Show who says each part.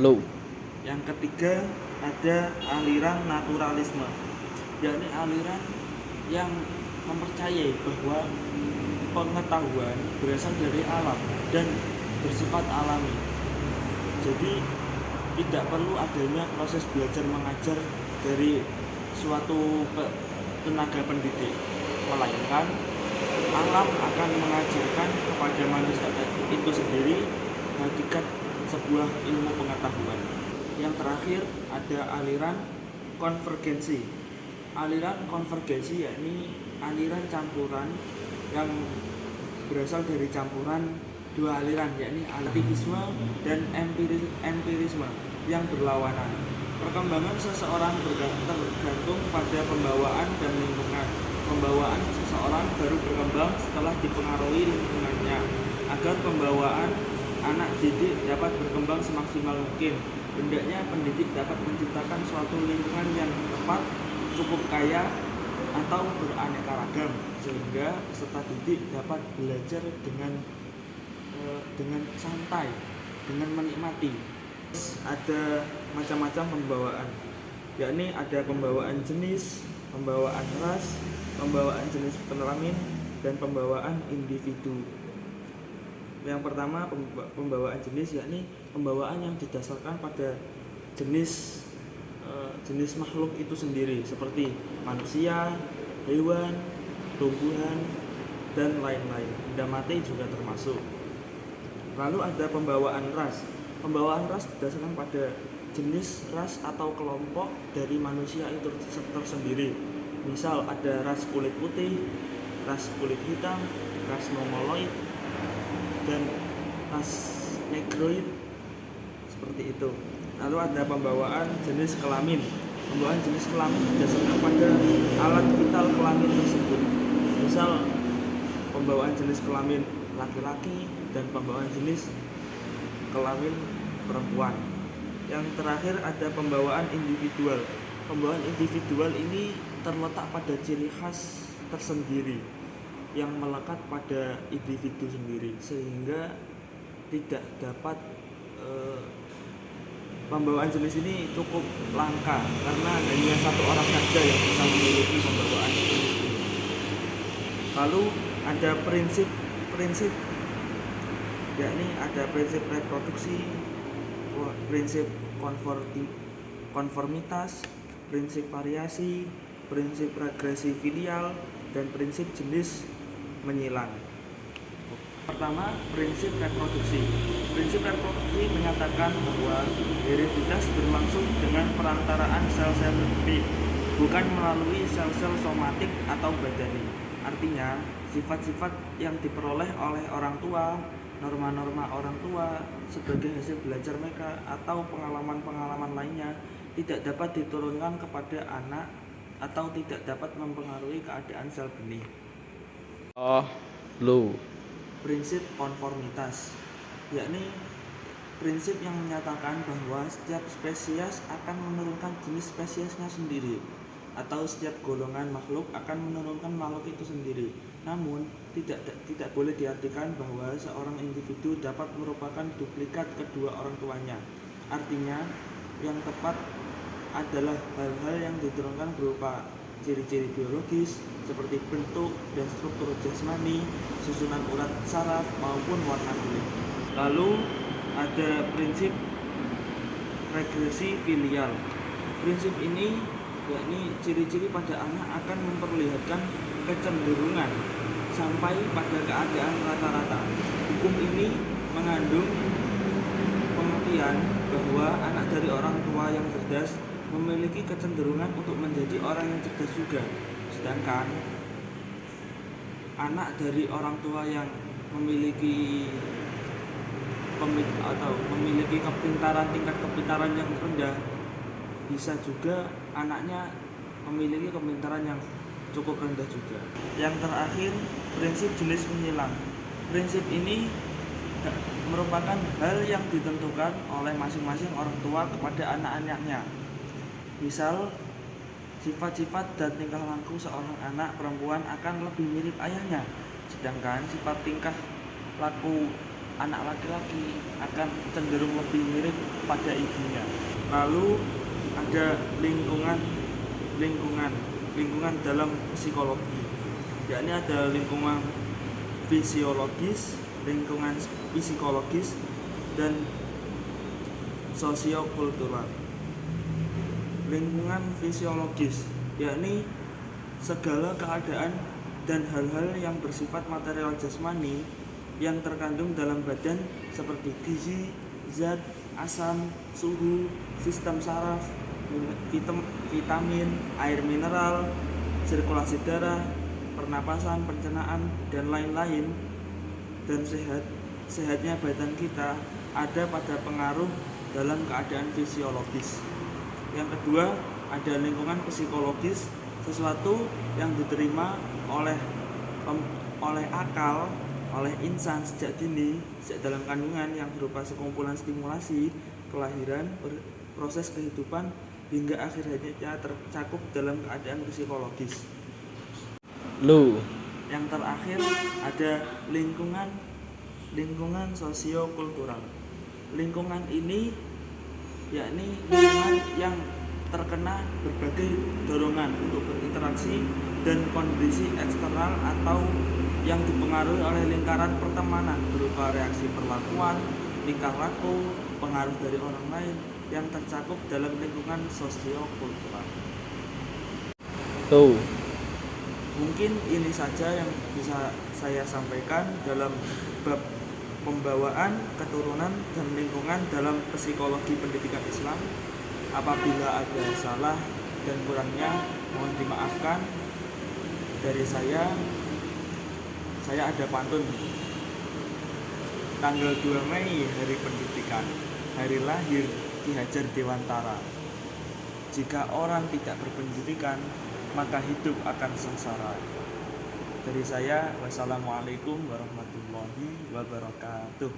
Speaker 1: Low.
Speaker 2: Yang ketiga ada aliran naturalisme, yakni aliran yang mempercayai bahwa pengetahuan berasal dari alam dan bersifat alami. Jadi tidak perlu adanya proses belajar mengajar dari suatu tenaga pendidik, melainkan alam akan mengajarkan kepada manusia itu sendiri hakikat sebuah ilmu pengetahuan. Yang terakhir ada aliran konvergensi. Aliran konvergensi yakni aliran campuran yang berasal dari campuran dua aliran, yakni aktivisme dan empirisme yang berlawanan. Perkembangan seseorang tergantung pada pembawaan dan lingkungan. Pembawaan seseorang baru berkembang setelah dipengaruhi lingkungannya. Agar pembawaan anak didik dapat berkembang semaksimal mungkin, hendaknya pendidik dapat menciptakan suatu lingkungan yang tepat, cukup kaya, atau beraneka ragam, sehingga peserta didik dapat belajar dengan santai, dengan menikmati. Ada macam-macam pembawaan, yakni ada pembawaan jenis, pembawaan ras, pembawaan jenis kelamin, dan pembawaan individu. Yang pertama pembawaan jenis, yakni pembawaan yang didasarkan pada jenis makhluk itu sendiri, seperti manusia, hewan, tumbuhan, dan lain-lain. Benda mati juga termasuk. Lalu ada pembawaan ras. Pembawaan ras didasarkan pada jenis ras atau kelompok dari manusia itu tersendiri. Misal ada ras kulit putih, ras kulit hitam, ras mongoloid, dan ras negroid, seperti itu. Lalu ada pembawaan jenis kelamin. Pembawaan jenis kelamin didasarkan pada alat vital kelamin tersebut. Misal pembawaan jenis kelamin laki-laki dan pembawaan jenis kelamin perempuan. Yang terakhir ada pembawaan individual. Pembawaan individual ini terletak pada ciri khas tersendiri yang melekat pada individu sendiri, sehingga tidak dapat pembawaan jenis ini cukup langka karena hanya satu orang saja yang bisa memiliki pembawaan jenis ini. Lalu ada prinsip, yakni ada prinsip reproduksi, prinsip konformitas, prinsip variasi, prinsip regresi filial, dan prinsip jenis menyilang. Pertama, prinsip reproduksi. Prinsip reproduksi menyatakan bahwa hereditas berlangsung dengan perantaraan sel-sel B, bukan melalui sel-sel somatik atau badani. Artinya, sifat-sifat yang diperoleh oleh orang tua, norma-norma orang tua sebagai hasil belajar mereka, atau pengalaman-pengalaman lainnya tidak dapat diturunkan kepada anak atau tidak dapat mempengaruhi keadaan sel benih.
Speaker 1: Low.
Speaker 2: Prinsip konformitas, yakni prinsip yang menyatakan bahwa setiap spesies akan menurunkan jenis spesiesnya sendiri, atau setiap golongan makhluk akan menurunkan makhluk itu sendiri. Namun tidak boleh diartikan bahwa seorang individu dapat merupakan duplikat kedua orang tuanya. Artinya yang tepat adalah hal-hal yang diturunkan berupa ciri-ciri biologis seperti bentuk dan struktur jasmani, susunan urat saraf maupun warna kulit. Lalu ada prinsip regresi filial. Prinsip ini yakni ciri-ciri pada anak akan memperlihatkan kecenderungan sampai pada keadaan rata-rata. Hukum ini mengandung pengertian bahwa anak dari orang tua yang cerdas memiliki kecenderungan untuk menjadi orang yang cerdas juga, sedangkan anak dari orang tua yang memiliki tingkat kepintaran yang rendah, bisa juga anaknya memiliki kepintaran yang cukup rendah juga. Yang terakhir, prinsip jenis menyilang. Prinsip ini merupakan hal yang ditentukan oleh masing-masing orang tua kepada anak-anaknya. Misal, sifat-sifat dan tingkah laku seorang anak perempuan akan lebih mirip ayahnya, sedangkan sifat tingkah laku anak laki-laki akan cenderung lebih mirip pada ibunya. Lalu ada lingkungan dalam psikologi, yakni ada lingkungan fisiologis, lingkungan psikologis, dan sosiokultural. Lingkungan fisiologis yakni segala keadaan dan hal-hal yang bersifat material jasmani yang terkandung dalam badan seperti gizi, zat, asam, suhu, sistem saraf, vitamin, air mineral, sirkulasi darah, pernapasan, pencernaan, dan lain-lain. Dan sehatnya badan kita ada pada pengaruh dalam keadaan fisiologis. Yang kedua, ada lingkungan psikologis, sesuatu yang diterima oleh akal, oleh insan sejak dini, sejak dalam kandungan, yang berupa sekumpulan stimulasi, kelahiran, proses kehidupan, hingga akhirnya tercakup dalam keadaan psikologis. Yang terakhir ada lingkungan sosiokultural. Lingkungan ini yakni lingkungan yang terkena berbagai dorongan untuk berinteraksi dan kondisi eksternal atau yang dipengaruhi oleh lingkaran pertemanan berupa reaksi perlakuan, tingkah laku, pengaruh dari orang lain yang tercakup dalam lingkungan sosiokultural. Mungkin ini saja yang bisa saya sampaikan dalam bab pembawaan, keturunan, dan lingkungan dalam psikologi pendidikan Islam. Apabila ada salah dan kurangnya, mohon dimaafkan. Dari saya ada pantun. Tanggal 2 Mei Hari Pendidikan, hari lahir Ki Hajar Dewantara. Jika orang tidak berpendidikan, maka hidup akan sengsara. Dari saya, wassalamualaikum warahmatullahi wabarakatuh.